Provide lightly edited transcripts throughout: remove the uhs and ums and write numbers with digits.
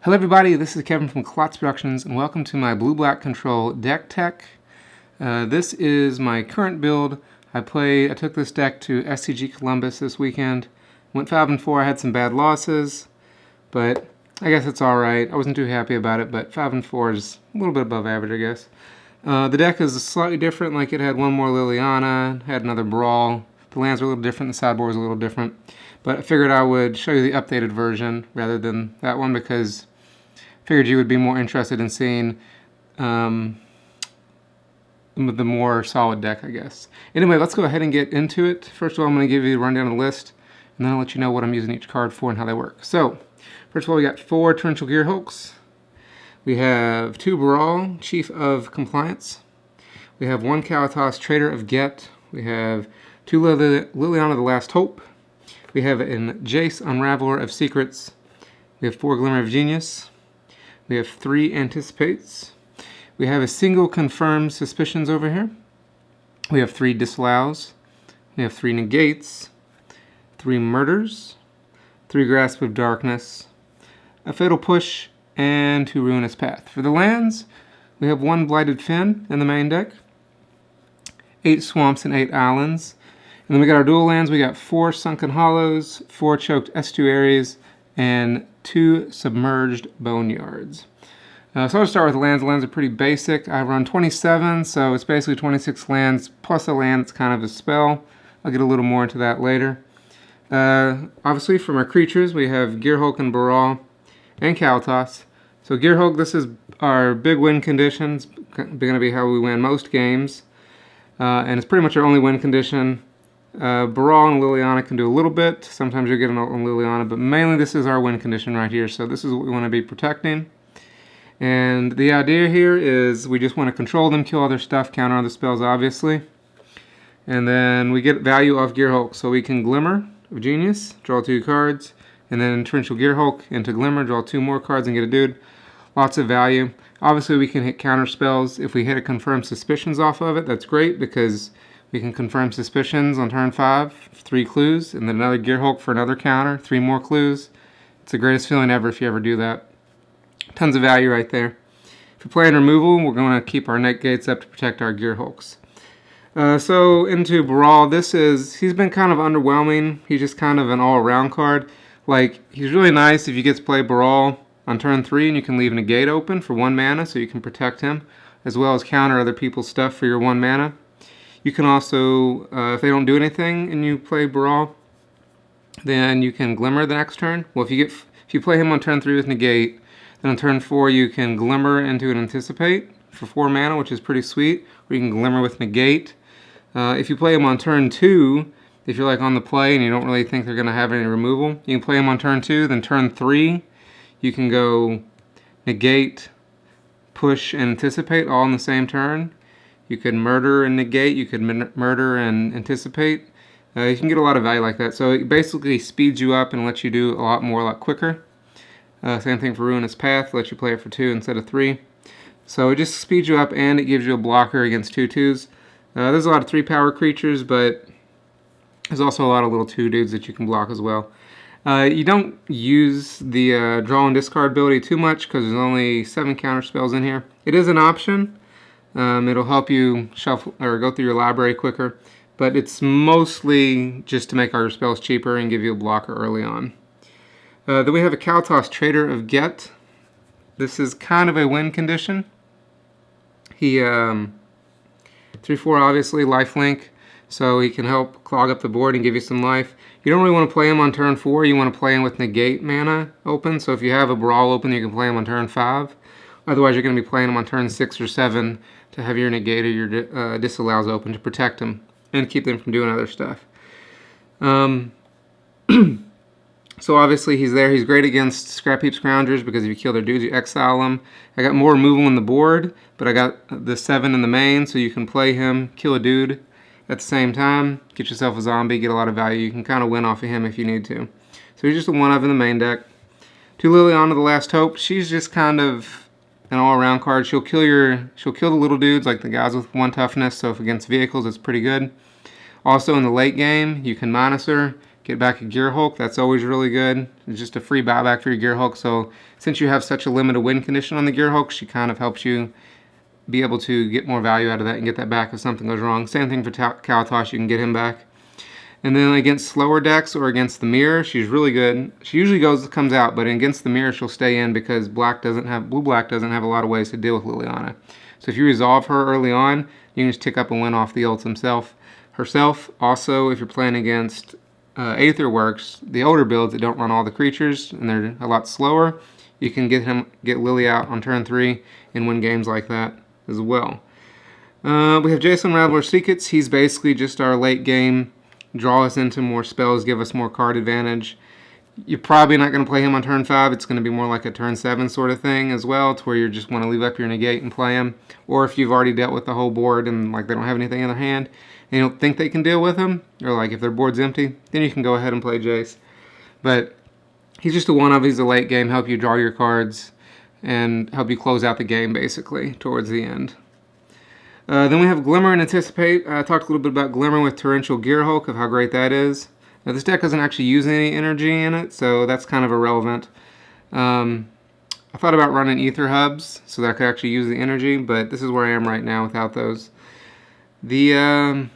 Hello everybody, this is Kevin from Kalitas Productions, and welcome to my Blue-Black Control deck tech. This is my current build. I took this deck to SCG Columbus this weekend. Went 5-4, I had some bad losses, but I guess it's alright. I wasn't too happy about it, but 5-4 is a little bit above average, I guess. The deck is slightly different, like it had one more Liliana, had another Baral. The lands were a little different, the sideboard was a little different. But I figured I would show you the updated version rather than that one because I figured you would be more interested in seeing the more solid deck, I guess. Anyway, let's go ahead and get into it. First of all, I'm going to give you a rundown of the list, and then I'll let you know what I'm using each card for and how they work. So, first of all, we got 4 Torrential Gearhulks. We have 2 Baral, Chief of Compliance. We have 1 Kalitas, Traitor of Ghet. We have 2 Liliana, the Last Hope. We have an Jace, Unraveler of Secrets. We have 4 Glimmer of Genius. We have 3 Anticipates. We have a single Confirmed Suspicions over here. We have 3 Disallows. We have 3 Negates. 3 Murders. 3 Grasp of Darkness. A Fatal Push, and 2 Ruinous Path. For the lands, we have 1 Blighted Fen in the main deck. 8 Swamps and 8 Islands. And then we got our dual lands. We got 4 Sunken Hollows, 4 Choked Estuaries, and 2 Submerged Boneyards. So I'll start with the lands. The lands are pretty basic. I run 27, so it's basically 26 lands plus a land that's kind of a spell. I'll get a little more into that later. Obviously, from our creatures, we have Gearhulk and Baral and Kalitas. So Gearhulk, this is our big win conditions. Going to be how we win most games. And it's pretty much our only win condition. Baral and Liliana can do a little bit. Sometimes you'll get an ult on Liliana, but mainly this is our win condition right here. So this is what we want to be protecting. And the idea here is we just want to control them, kill other stuff, counter other spells, obviously. And then we get value off Gearhulk. So we can Glimmer of Genius, draw 2 cards, and then Torrential Gearhulk into Glimmer, draw 2 more cards and get a dude. Lots of value. Obviously we can hit counter spells. If we hit a Confirmed Suspicions off of it, that's great because we can Confirm Suspicions on turn 5, 3 clues, and then another Gearhulk for another counter, 3 more clues. It's the greatest feeling ever if you ever do that. Tons of value right there. If we play in removal, we're going to keep our Negates up to protect our Gearhulks. So into Baral, he's been kind of underwhelming. He's just kind of an all-around card. Like, he's really nice if you get to play Baral on turn 3 and you can leave Negate open for 1 mana so you can protect him, as well as counter other people's stuff for your 1 mana. You can also, if they don't do anything and you play Baral, then you can Glimmer the next turn. Well, if you play him on turn 3 with Negate, then on turn 4 you can Glimmer into an Anticipate for 4 mana, which is pretty sweet. Or you can Glimmer with Negate. If you play him on turn 2, if you're like on the play and you don't really think they're going to have any removal, you can play him on turn 2. Then turn 3, you can go Negate, Push, and Anticipate all in the same turn. You could Murder and Negate. You could Murder and Anticipate. You can get a lot of value like that. So it basically speeds you up and lets you do a lot more, a lot quicker. Same thing for Ruinous Path. Lets you play it for 2 instead of 3. So it just speeds you up and it gives you a blocker against 2/2s. There's a lot of 3-power creatures, but there's also a lot of little 2 dudes that you can block as well. You don't use the draw and discard ability too much because there's only 7 counter spells in here. It is an option. It'll help you shuffle or go through your library quicker, but it's mostly just to make all your spells cheaper and give you a blocker early on. Then we have a Kalitas, Traitor of Ghet. This is kind of a win condition. He 3/4 obviously lifelink, so he can help clog up the board and give you some life. You don't really want to play him on turn 4. You want to play him with Negate mana open. So if you have a Baral open, you can play him on turn 5. Otherwise, you're going to be playing him on turn 6 or 7 to have your Negate or your Disallows open to protect him and keep them from doing other stuff. So obviously he's there. He's great against Scrap Heap Scroungers because if you kill their dudes, you exile them. I got more removal on the board, but I got the 7 in the main, so you can play him, kill a dude at the same time, get yourself a zombie, get a lot of value. You can kind of win off of him if you need to. So he's just a 1-of in the main deck. 2 Liliana, the Last Hope. She's just kind of an all-around card. She'll kill the little dudes, like the guys with 1 toughness, so if against vehicles, it's pretty good. Also in the late game, you can minus her, get back a Gearhulk. That's always really good. It's just a free buyback for your Gearhulk. So since you have such a limited win condition on the Gearhulk, she kind of helps you be able to get more value out of that and get that back if something goes wrong. Same thing for Kalitas, you can get him back. And then against slower decks or against the mirror, she's really good. She usually comes out, but against the mirror, she'll stay in because blue-black doesn't have a lot of ways to deal with Liliana. So if you resolve her early on, you can just tick up and win off the ult herself. Also, if you're playing against Aether works, the older builds that don't run all the creatures and they're a lot slower, you can get Lily out on turn 3 and win games like that as well. We have Jace Unraveler Secrets. He's basically just our late game, draw us into more spells, give us more card advantage. You're probably not going to play him on turn 5. It's going to be more like a turn 7 sort of thing as well, to where you just want to leave up your negate and play him. Or if you've already dealt with the whole board and like they don't have anything in their hand and you don't think they can deal with him, or like if their board's empty, then you can go ahead and play Jace. But he's just a one-of. He's a late game, help you draw your cards and help you close out the game basically towards the end. Then we have Glimmer and Anticipate. I talked a little bit about Glimmer with Torrential Gearhulk, of how great that is. Now, this deck doesn't actually use any energy in it, so that's kind of irrelevant. I thought about running Aether hubs so that I could actually use the energy, but this is where I am right now without those. The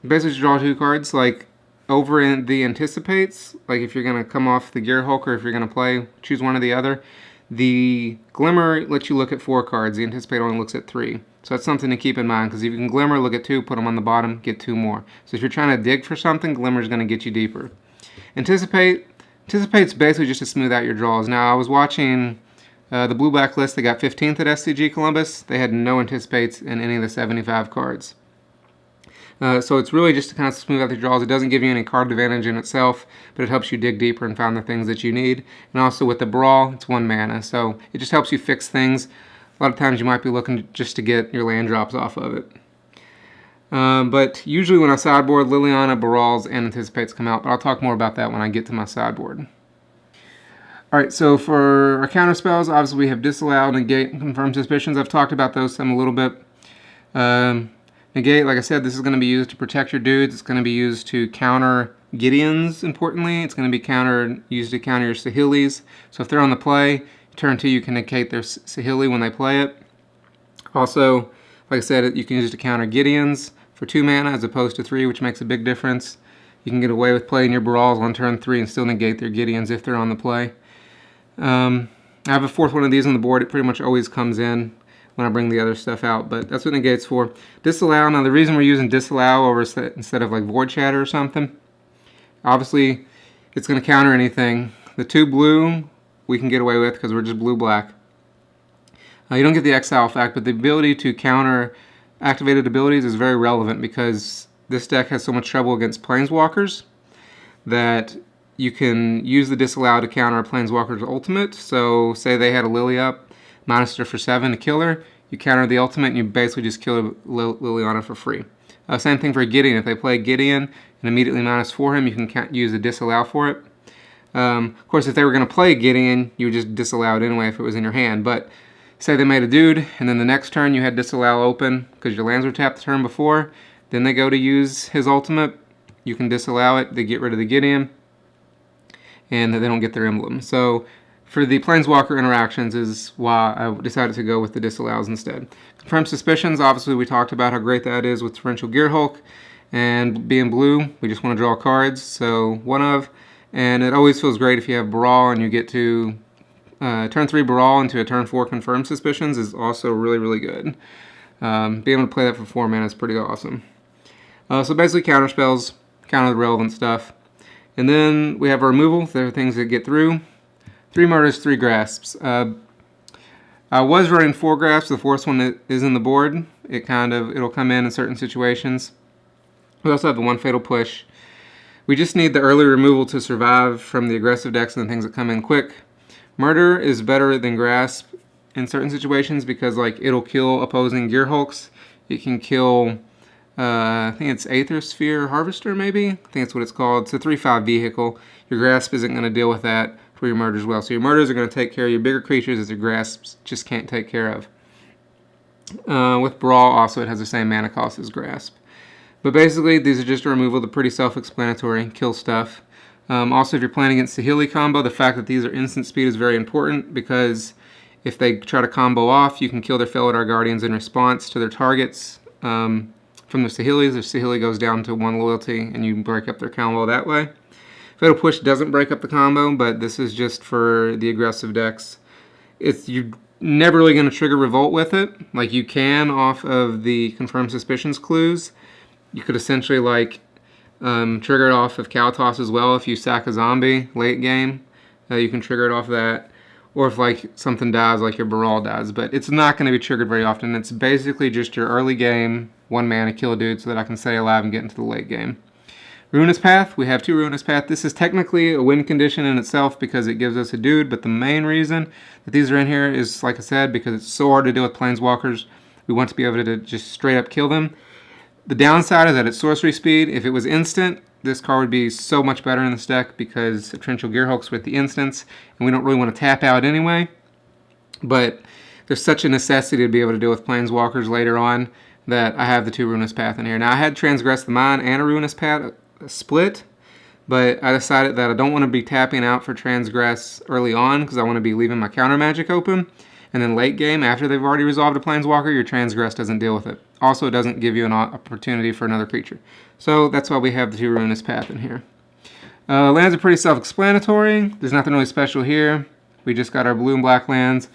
basically draw 2 cards, like over in the Anticipates, like if you're going to come off the Gearhulk or if you're going to play, choose one or the other. The Glimmer lets you look at 4 cards. The Anticipate only looks at 3. So that's something to keep in mind, because if you can Glimmer, look at 2, put them on the bottom, get 2 more. So if you're trying to dig for something, Glimmer is going to get you deeper. Anticipate's basically just to smooth out your draws. Now, I was watching the blue-black list. They got 15th at SCG Columbus. They had no Anticipates in any of the 75 cards. So it's really just to kind of smooth out the draws. It doesn't give you any card advantage in itself, but it helps you dig deeper and find the things that you need. And also with the Baral, it's 1 mana, so it just helps you fix things. A lot of times you might be looking just to get your land drops off of it. But usually when I sideboard, Liliana, Barals, and Anticipates come out, but I'll talk more about that when I get to my sideboard. Alright, so for our counter spells, obviously we have Disallow, Negate, and Confirm Suspicions. I've talked about those some a little bit. Negate, like I said, this is going to be used to protect your dudes. It's going to be used to counter Gideons, importantly. It's going to be used to counter your Saheelis. So if they're on the play, turn 2, you can negate their Saheeli when they play it. Also, like I said, you can use it to counter Gideons for 2 mana as opposed to 3, which makes a big difference. You can get away with playing your Barals on turn 3 and still negate their Gideons if they're on the play. I have a 4th one of these on the board. It pretty much always comes in when I bring the other stuff out, but that's what Negate's for. Disallow, now the reason we're using Disallow over instead of like Void Shatter or something, obviously it's going to counter anything. The 2 blue we can get away with because we're just blue-black. You don't get the exile effect, but the ability to counter activated abilities is very relevant because this deck has so much trouble against Planeswalkers that you can use the Disallow to counter a Planeswalker's ultimate. So say they had a Lily up, minus her for 7 to kill her, you counter the ultimate and you basically just kill Liliana for free. Same thing for Gideon. If they play Gideon and immediately minus 4 him, you can use the Disallow for it. Of course, if they were going to play Gideon, you would just Disallow it anyway if it was in your hand. But say they made a dude, and then the next turn you had Disallow open because your lands were tapped the turn before, then they go to use his ultimate, you can Disallow it, they get rid of the Gideon, and they don't get their emblem. So for the Planeswalker interactions is why I decided to go with the Disallows instead. Confirm Suspicions, obviously we talked about how great that is with Torrential Gearhulk, and being blue, we just want to draw cards, so 1 of, and it always feels great if you have Baral and you get to turn 3 Baral into a turn 4 Confirm Suspicions is also really, really good. Being able to play that for 4 mana is pretty awesome. So basically counter spells, counter the relevant stuff. And then we have our removal. There are things that get through. 3 Murders, 3 Grasps. I was running 4 Grasps. The 4th one is in the board. It'll come in certain situations. We also have the 1 Fatal Push. We just need the early removal to survive from the aggressive decks and the things that come in quick. Murder is better than Grasp in certain situations because it'll kill opposing Gearhulks. It can kill, I think it's Aether Sphere Harvester maybe? I think that's what it's called. It's a 3/5 vehicle. Your Grasp isn't going to deal with that for your Murders well. So your Murders are going to take care of your bigger creatures that your Grasps just can't take care of. With Baral also it has the same mana cost as Grasp. But basically these are just a removal. They're pretty self-explanatory. Kill stuff. Also, if you're playing against the Healy combo, the fact that these are instant speed is very important, because if they try to combo off, you can kill their Felidar Guardians in response to their targets from the Saheeli's. Their Saheeli goes down to 1 loyalty, and you break up their combo that way. Fatal Push doesn't break up the combo, but this is just for the aggressive decks. You're never really going to trigger Revolt with it. Like, you can off of the Confirmed Suspicions clues. You could essentially, like, trigger it off of Kalitas as well. If you sack a zombie late game, you can trigger it off that. Or if like something dies, like your Baral dies. But it's not going to be triggered very often. It's basically just your early game, 1 mana, kill a dude so that I can stay alive and get into the late game. Ruinous Path, we have 2 Ruinous Path. This is technically a win condition in itself because it gives us a dude, but the main reason that these are in here is, like I said, because it's so hard to deal with Planeswalkers. We want to be able to just straight up kill them. The downside is that it's sorcery speed. If it was instant, this card would be so much better in this deck because Torrential Gearhulk's with the instants, and we don't really want to tap out anyway. But there's such a necessity to be able to deal with Planeswalkers later on that I have the 2 Ruinous Path in here. Now, I had Transgress the Mind and a Ruinous Path split, but I decided that I don't want to be tapping out for Transgress early on because I want to be leaving my counter magic open. And then late game, after they've already resolved a Planeswalker, your Transgress doesn't deal with it. Also, it doesn't give you an opportunity for another creature. So that's why we have the 2 Ruinous Path in here. Lands are pretty self-explanatory. There's nothing really special here. We just got our blue and black lands.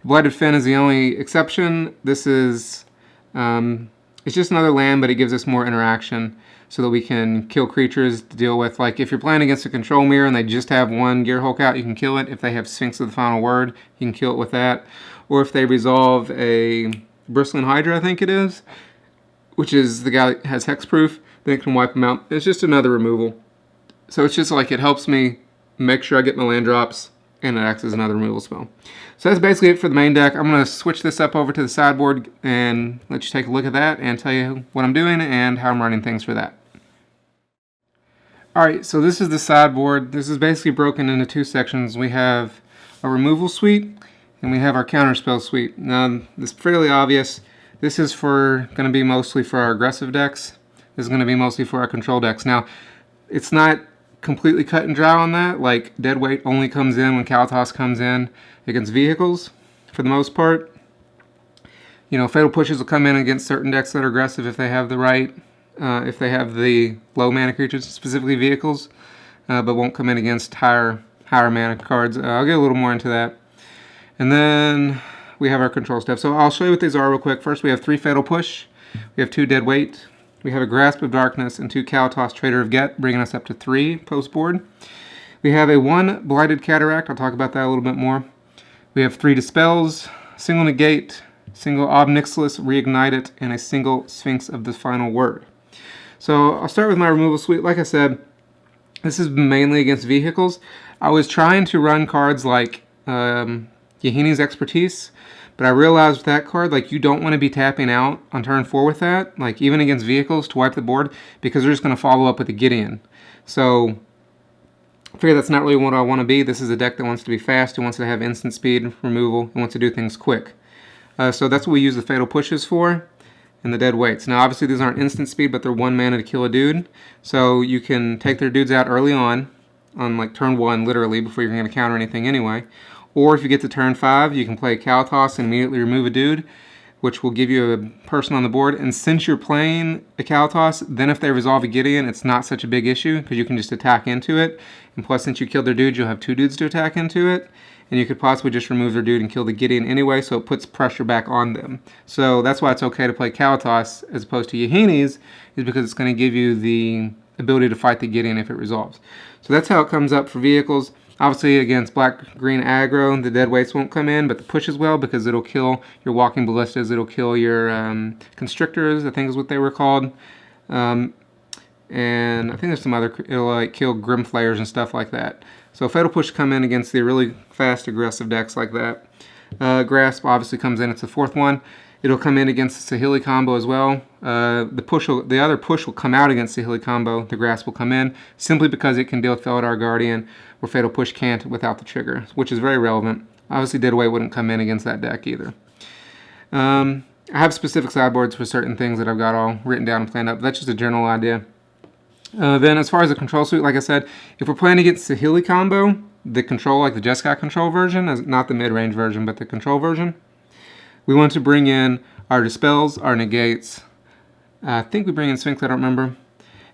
Blighted Fen is the only exception. This is, it's just another land, but it gives us more interaction so that we can kill creatures to deal with. Like, if you're playing against a control mirror and they just have 1 Gearhulk out, you can kill it. If they have Sphinx of the Final Word, you can kill it with that. Or if they resolve a Bristling Hydra, I think it is, which is the guy that has Hexproof, then it can wipe them out. It's just another removal. So it's just like, it helps me make sure I get my land drops, and it acts as another removal spell. So that's basically it for the main deck. I'm going to switch this up over to the sideboard and let you take a look at that and tell you what I'm doing and how I'm running things for that. Alright, so this is the sideboard. This is basically broken into 2 sections. We have a removal suite, and we have our counterspell suite. Now, this is fairly obvious. This is going to be mostly for our aggressive decks. This is going to be mostly for our control decks. Now, it's not completely cut and dry on that. Like, Deadweight only comes in when Kalitas comes in against vehicles, for the most part. You know, Fatal Pushes will come in against certain decks that are aggressive if they have the right, if they have the low mana creatures, specifically vehicles, but won't come in against higher mana cards. I'll get a little more into that. And then we have our control stuff. So I'll show you what these are real quick. First, we have 3 Fatal Push. We have 2 Deadweight. We have a Grasp of Darkness and 2 Kalitas Traitor of Ghet, bringing us up to 3 post-board. We have a 1 Blighted Cataract. I'll talk about that a little bit more. We have 3 Dispels, single Negate, single Ob Nixilis Reignited, and a single Sphinx of the Final Word. So I'll start with my removal suite. Like I said, this is mainly against vehicles. I was trying to run cards like Yahini's Expertise, but I realized with that card, like, you don't want to be tapping out on turn 4 with that, like, even against vehicles to wipe the board, because they're just going to follow up with a Gideon. So I figure that's not really what I want to be. This is a deck that wants to be fast, it wants to have instant speed removal, it wants to do things quick. So that's what we use the Fatal Pushes for, and the Dead Weights. Now, obviously, these aren't instant speed, but they're 1 mana to kill a dude. So you can take their dudes out early on like turn 1, literally, before you're going to counter anything anyway. Or if you get to turn 5, you can play Kalitas and immediately remove a dude, which will give you a person on the board. And since you're playing a Kalitas, then if they resolve a Gideon, it's not such a big issue, because you can just attack into it. And plus, since you killed their dude, you'll have 2 dudes to attack into it. And you could possibly just remove their dude and kill the Gideon anyway, so it puts pressure back on them. So that's why it's okay to play Kalitas as opposed to Yahini's, is because it's going to give you the ability to fight the Gideon if it resolves. So that's how it comes up for vehicles. Obviously, against black-green aggro, the Deadweights won't come in, but the pushes will, because it'll kill your Walking Ballistas, it'll kill your Constrictors, I think is what they were called. And I think there's some other, it'll like kill Grimflayers and stuff like that. So Fatal Push come in against the really fast, aggressive decks like that. Grasp obviously comes in, it's the 4th one. It'll come in against the Saheeli combo as well. The other push will come out against the Saheeli combo. The Grasp will come in, simply because it can deal with Felidar Guardian, where Fatal Push can't without the trigger, which is very relevant. Obviously, Deadweight wouldn't come in against that deck either. I have specific sideboards for certain things that I've got all written down and planned up. That's just a general idea. Then as far as the control suite, like I said, if we're playing against the Hilly combo, the control, like the Jeskai control version, not the mid-range version, but the control version, we want to bring in our Dispels, our Negates. I think we bring in Sphinx, I don't remember,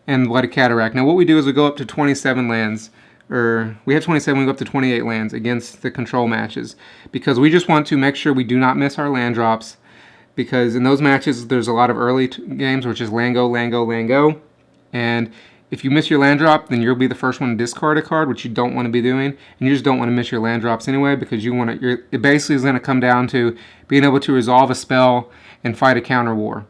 and Blighted Cataract. Now what we do is we go up to 27 lands, or we have 27, we go up to 28 lands against the control matches, because we just want to make sure we do not miss our land drops, because in those matches there's a lot of early games, which is land go, land go, land go, and if you miss your land drop, then you'll be the first one to discard a card, which you don't want to be doing, and you just don't want to miss your land drops anyway, because you want to. It basically is going to come down to being able to resolve a spell and fight a counter war.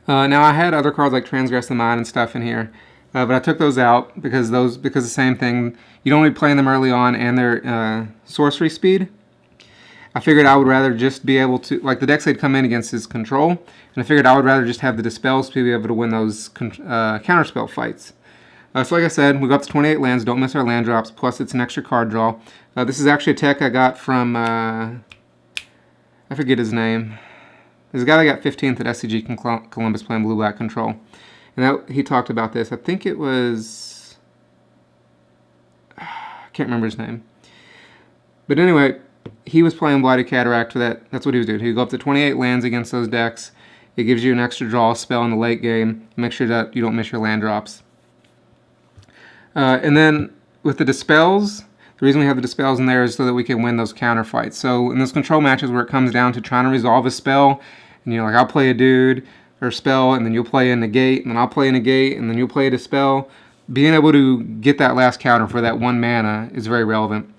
Now I had other cards like Transgress the Mind and stuff in here, but I took those out because the same thing. You don't want to be playing them early on, and their sorcery speed. I figured I would rather just be able to, like the decks they'd come in against is control, and I figured I would rather just have the Dispels to be able to win those counterspell fights. So like I said, we go up to 28 lands, don't miss our land drops, plus it's an extra card draw. This is actually a tech I got from, I forget his name. There's a guy that got 15th at SCG Columbus playing Blue-Black Control. And he talked about this. I think it was, I can't remember his name. But anyway, he was playing Blighted Cataract for that. That's what he was doing. He'd go up to 28 lands against those decks. It gives you an extra draw spell in the late game. Make sure that you don't miss your land drops. And then with the Dispels, the reason we have the Dispels in there is so that we can win those counter fights. So in those control matches where it comes down to trying to resolve a spell, and like I'll play a dude or spell, and then you'll play a Negate, and then I'll play a Negate, and then you'll play a Dispel. Being able to get that last counter for that 1 mana is very relevant.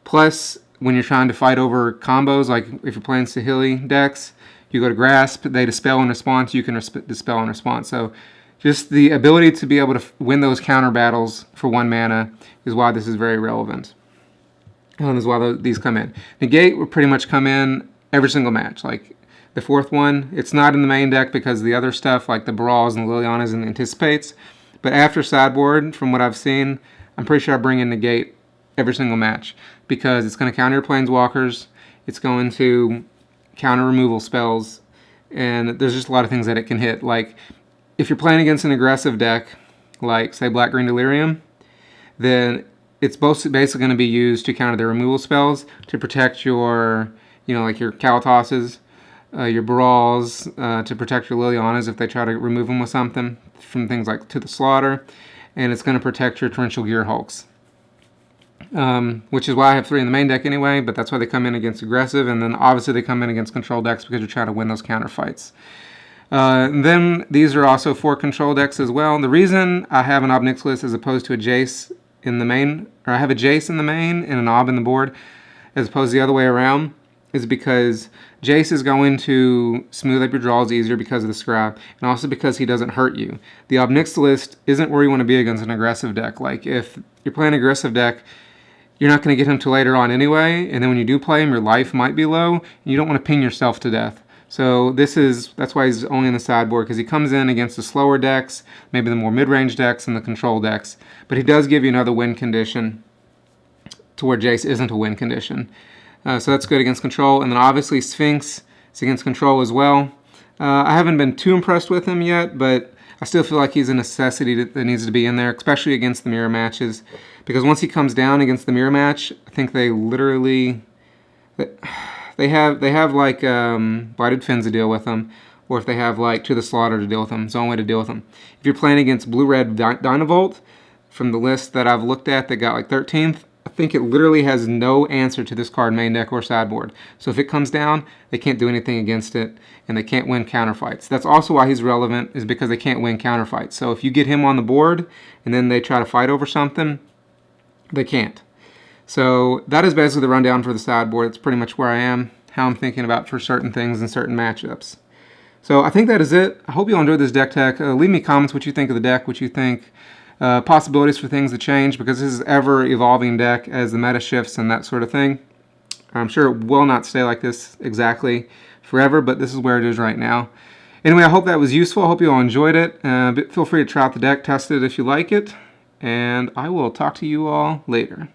Plus, when you're trying to fight over combos, like if you're playing Sahili decks, you go to Grasp, they Dispel in response, you can Dispel in response. So just the ability to be able to win those counter battles for 1 mana is why this is very relevant. And is why these come in. Negate will pretty much come in every single match. Like the 4th one, it's not in the main deck because the other stuff like the Barals and the Lilianas and the Anticipates. But after Sideboard, from what I've seen, I'm pretty sure I bring in Negate every single match, because it's going to counter your Planeswalkers, it's going to counter removal spells, and there's just a lot of things that it can hit. Like, if you're playing against an aggressive deck, like, say, Black-Green Delirium, then it's basically going to be used to counter their removal spells, to protect your, like your Kalitases, your Barals, to protect your Lilianas if they try to remove them with something, from things like To the Slaughter, and it's going to protect your Torrential Gearhulks. Which is why I have 3 in the main deck anyway, but that's why they come in against aggressive, and then obviously they come in against control decks because you're trying to win those counter fights. Then these are also 4 control decks as well. The reason I have an Ob Nixilis as opposed to a Jace in the main, or I have a Jace in the main and an Ob in the board, as opposed to the other way around, is because Jace is going to smooth up your draws easier because of the Scribe, and also because he doesn't hurt you. The Ob Nixilis isn't where you want to be against an aggressive deck. Like, if you're playing an aggressive deck, you're not going to get him till later on anyway, and then when you do play him, your life might be low, and you don't want to ping yourself to death. So that's why he's only in the sideboard, because he comes in against the slower decks, maybe the more mid-range decks and the control decks. But he does give you another win condition to where Jace isn't a win condition. So that's good against control. And then obviously Sphinx is against control as well. I haven't been too impressed with him yet, but I still feel like he's a necessity that needs to be in there, especially against the mirror matches. Because once he comes down against the mirror match, I think they literally... They have like Blighted Fen to deal with them, or if they have like To the Slaughter to deal with them. It's the only way to deal with them. If you're playing against Blue-Red Dynavolt, from the list that I've looked at that got like 13th, I think it literally has no answer to this card main deck or sideboard. So if it comes down, they can't do anything against it, and they can't win counterfights. That's also why he's relevant, is because they can't win counterfights. So if you get him on the board, and then they try to fight over something, they can't. So that is basically the rundown for the sideboard. It's pretty much where I am, how I'm thinking about for certain things and certain matchups. So I think that is it. I hope you all enjoyed this deck tech. Leave me comments what you think of the deck, what you think, possibilities for things to change, because this is ever-evolving deck as the meta shifts and that sort of thing. I'm sure it will not stay like this exactly forever, but this is where it is right now. Anyway, I hope that was useful. I hope you all enjoyed it. Feel free to try out the deck, test it if you like it, and I will talk to you all later.